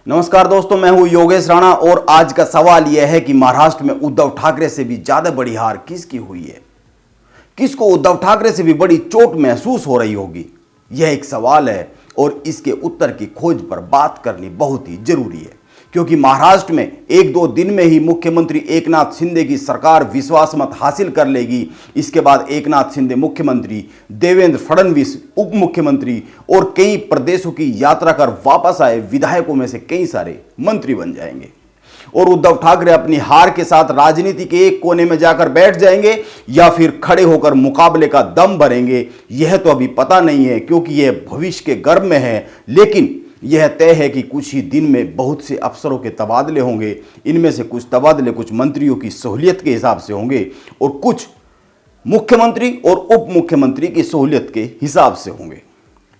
नमस्कार दोस्तों, मैं हूं योगेश राणा और आज का सवाल यह है कि महाराष्ट्र में उद्धव ठाकरे से भी ज्यादा बड़ी हार किसकी हुई है। किसको उद्धव ठाकरे से भी बड़ी चोट महसूस हो रही होगी, यह एक सवाल है और इसके उत्तर की खोज पर बात करनी बहुत ही जरूरी है, क्योंकि महाराष्ट्र में एक दो दिन में ही मुख्यमंत्री एकनाथ शिंदे की सरकार विश्वास मत हासिल कर लेगी। इसके बाद एकनाथ शिंदे मुख्यमंत्री, देवेंद्र फडणवीस उप मुख्यमंत्री और कई प्रदेशों की यात्रा कर वापस आए विधायकों में से कई सारे मंत्री बन जाएंगे और उद्धव ठाकरे अपनी हार के साथ राजनीति के एक कोने में जाकर बैठ जाएंगे या फिर खड़े होकर मुकाबले का दम भरेंगे, यह तो अभी पता नहीं है क्योंकि यह भविष्य के गर्भ में है। लेकिन यह तय है कि कुछ ही दिन में बहुत से अफसरों के तबादले होंगे। इनमें से कुछ तबादले कुछ मंत्रियों की सहूलियत के हिसाब से होंगे और कुछ मुख्यमंत्री और उप मुख्यमंत्री की सहूलियत के हिसाब से होंगे।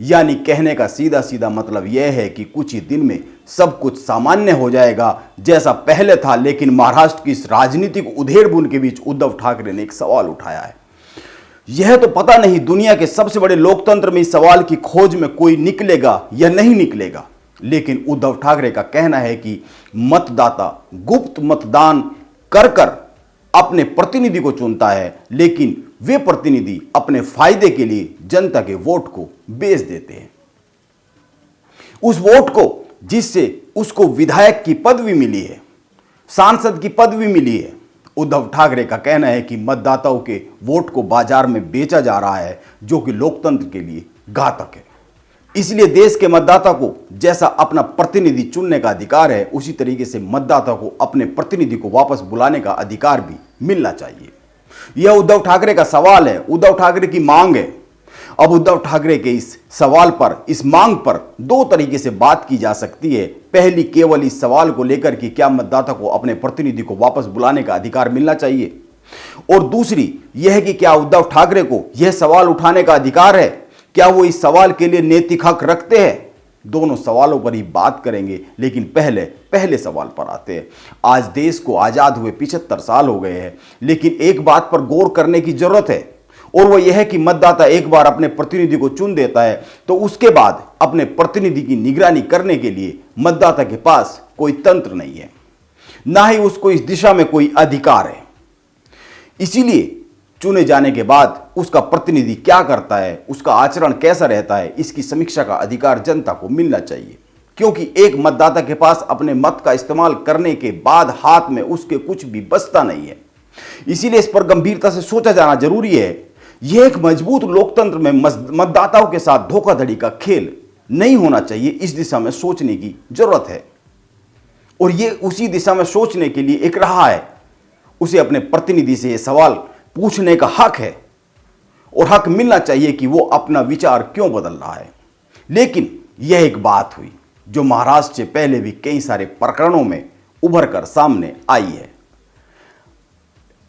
यानी कहने का सीधा सीधा मतलब यह है कि कुछ ही दिन में सब कुछ सामान्य हो जाएगा जैसा पहले था। लेकिन महाराष्ट्र की इस राजनीतिक उधेड़-बुन के बीच उद्धव ठाकरे ने एक सवाल उठाया है। यह तो पता नहीं दुनिया के सबसे बड़े लोकतंत्र में इस सवाल की खोज में कोई निकलेगा या नहीं निकलेगा, लेकिन उद्धव ठाकरे का कहना है कि मतदाता गुप्त मतदान कर कर अपने प्रतिनिधि को चुनता है, लेकिन वे प्रतिनिधि अपने फायदे के लिए जनता के वोट को बेच देते हैं। उस वोट को जिससे उसको विधायक की पदवी मिली है, सांसद की पदवी मिली है। उद्धव ठाकरे का कहना है कि मतदाताओं के वोट को बाजार में बेचा जा रहा है, जो कि लोकतंत्र के लिए घातक है। इसलिए देश के मतदाता को जैसा अपना प्रतिनिधि चुनने का अधिकार है, उसी तरीके से मतदाता को अपने प्रतिनिधि को वापस बुलाने का अधिकार भी मिलना चाहिए। यह उद्धव ठाकरे का सवाल है, उद्धव ठाकरे की मांग है। अब उद्धव ठाकरे के इस सवाल पर, इस मांग पर दो तरीके से बात की जा सकती है। पहली केवल इस सवाल को लेकर कि क्या मतदाता को अपने प्रतिनिधि को वापस बुलाने का अधिकार मिलना चाहिए, और दूसरी यह कि क्या उद्धव ठाकरे को यह सवाल उठाने का अधिकार है, क्या वो इस सवाल के लिए नैतिक हक रखते हैं। दोनों सवालों पर ही बात करेंगे, लेकिन पहले सवाल पर आते हैं। आज देश को आजाद हुए 75 साल हो गए हैं, लेकिन एक बात पर गौर करने की जरूरत है और वह यह है कि मतदाता एक बार अपने प्रतिनिधि को चुन देता है तो उसके बाद अपने प्रतिनिधि की निगरानी करने के लिए मतदाता के पास कोई तंत्र नहीं है, ना ही उसको इस दिशा में कोई अधिकार है। इसीलिए चुने जाने के बाद उसका प्रतिनिधि क्या करता है, उसका आचरण कैसा रहता है, इसकी समीक्षा का अधिकार जनता को मिलना चाहिए, क्योंकि एक मतदाता के पास अपने मत का इस्तेमाल करने के बाद हाथ में उसके कुछ भी बचता नहीं है। इसीलिए इस पर गंभीरता से सोचा जाना जरूरी है। यह एक मजबूत लोकतंत्र में मतदाताओं के साथ धोखाधड़ी का खेल नहीं होना चाहिए। इस दिशा में सोचने की जरूरत है और यह उसी दिशा में सोचने के लिए एक राह है। उसे अपने प्रतिनिधि से यह सवाल पूछने का हक है और हक मिलना चाहिए कि वो अपना विचार क्यों बदल रहा है। लेकिन यह एक बात हुई जो महाराष्ट्र से पहले भी कई सारे प्रकरणों में उभर कर सामने आई है।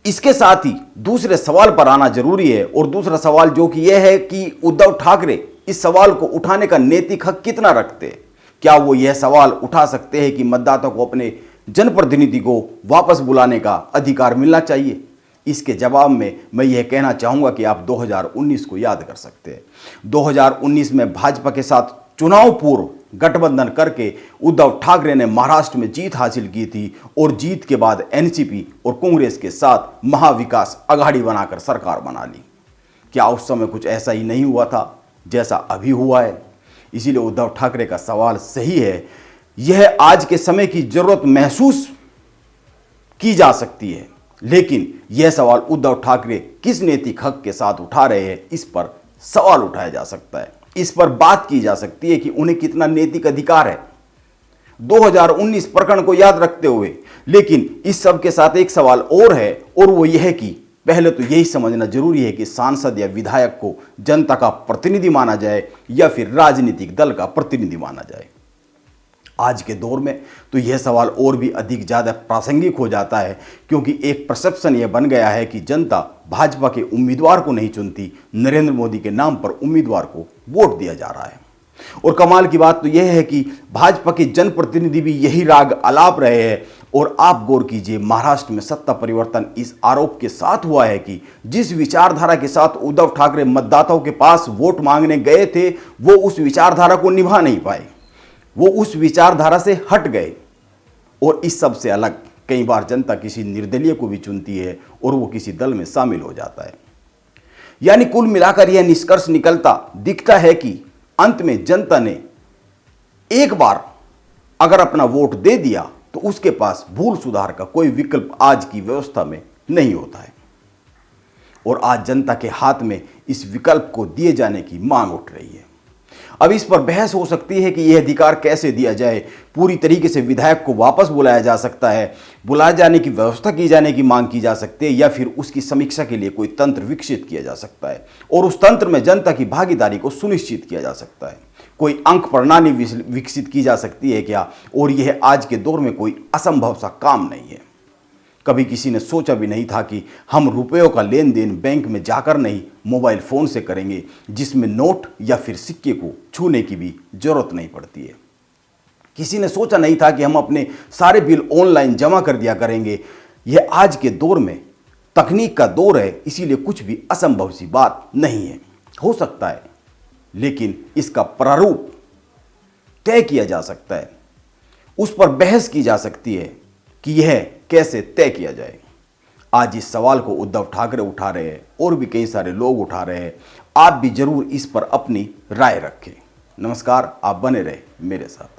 इसके साथ ही दूसरे सवाल पर आना जरूरी है और दूसरा सवाल जो कि यह है कि उद्धव ठाकरे इस सवाल को उठाने का नैतिक हक कितना रखते हैं। क्या वो यह सवाल उठा सकते हैं कि मतदाता को अपने जनप्रतिनिधि को वापस बुलाने का अधिकार मिलना चाहिए। इसके जवाब में मैं यह कहना चाहूंगा कि आप 2019 को याद कर सकते हैं। 2019 में भाजपा के साथ चुनाव पूर्व गठबंधन करके उद्धव ठाकरे ने महाराष्ट्र में जीत हासिल की थी और जीत के बाद एनसीपी और कांग्रेस के साथ महाविकास आघाड़ी बनाकर सरकार बना ली। क्या उस समय कुछ ऐसा ही नहीं हुआ था जैसा अभी हुआ है। इसीलिए उद्धव ठाकरे का सवाल सही है। यह आज के समय की जरूरत महसूस की जा सकती है, लेकिन यह सवाल उद्धव ठाकरे किस नैतिक हक के साथ उठा रहे हैं, इस पर सवाल उठाया जा सकता है। इस पर बात की जा सकती है कि उन्हें कितना नैतिक अधिकार है 2019 प्रकरण को याद रखते हुए। लेकिन इस सब के साथ एक सवाल और है और वो यह है कि पहले तो यही समझना जरूरी है कि सांसद या विधायक को जनता का प्रतिनिधि माना जाए या फिर राजनीतिक दल का प्रतिनिधि माना जाए। आज के दौर में तो यह सवाल और भी अधिक ज़्यादा प्रासंगिक हो जाता है, क्योंकि एक परसेप्शन यह बन गया है कि जनता भाजपा के उम्मीदवार को नहीं चुनती, नरेंद्र मोदी के नाम पर उम्मीदवार को वोट दिया जा रहा है। और कमाल की बात तो यह है कि भाजपा के जनप्रतिनिधि भी यही राग अलाप रहे हैं। और आप गौर कीजिए, महाराष्ट्र में सत्ता परिवर्तन इस आरोप के साथ हुआ है कि जिस विचारधारा के साथ उद्धव ठाकरे मतदाताओं के पास वोट मांगने गए थे, वो उस विचारधारा को निभा नहीं पाए। वो उस विचारधारा से हट गए और इस सब से अलग कई बार जनता किसी निर्दलीय को भी चुनती है और वो किसी दल में शामिल हो जाता है। यानी कुल मिलाकर यह निष्कर्ष निकलता दिखता है कि अंत में जनता ने एक बार अगर अपना वोट दे दिया तो उसके पास भूल सुधार का कोई विकल्प आज की व्यवस्था में नहीं होता है और आज जनता के हाथ में इस विकल्प को दिए जाने की मांग उठ रही है। अब इस पर बहस हो सकती है कि यह अधिकार कैसे दिया जाए। पूरी तरीके से विधायक को वापस बुलाया जा सकता है, बुलाए जाने की व्यवस्था की जाने की मांग की जा सकती है, या फिर उसकी समीक्षा के लिए कोई तंत्र विकसित किया जा सकता है और उस तंत्र में जनता की भागीदारी को सुनिश्चित किया जा सकता है। कोई अंक प्रणाली विकसित की जा सकती है क्या? और यह आज के दौर में कोई असंभव सा काम नहीं है। कभी किसी ने सोचा भी नहीं था कि हम रुपयों का लेन देन बैंक में जाकर नहीं, मोबाइल फोन से करेंगे, जिसमें नोट या फिर सिक्के को छूने की भी जरूरत नहीं पड़ती है। किसी ने सोचा नहीं था कि हम अपने सारे बिल ऑनलाइन जमा कर दिया करेंगे। यह आज के दौर में तकनीक का दौर है, इसीलिए कुछ भी असंभव सी बात नहीं है। हो सकता है, लेकिन इसका प्रारूप तय किया जा सकता है, उस पर बहस की जा सकती है कि यह कैसे तय किया जाए। आज इस सवाल को उद्धव ठाकरे उठा रहे हैं और भी कई सारे लोग उठा रहे हैं। आप भी जरूर इस पर अपनी राय रखें। नमस्कार, आप बने रहे मेरे साथ।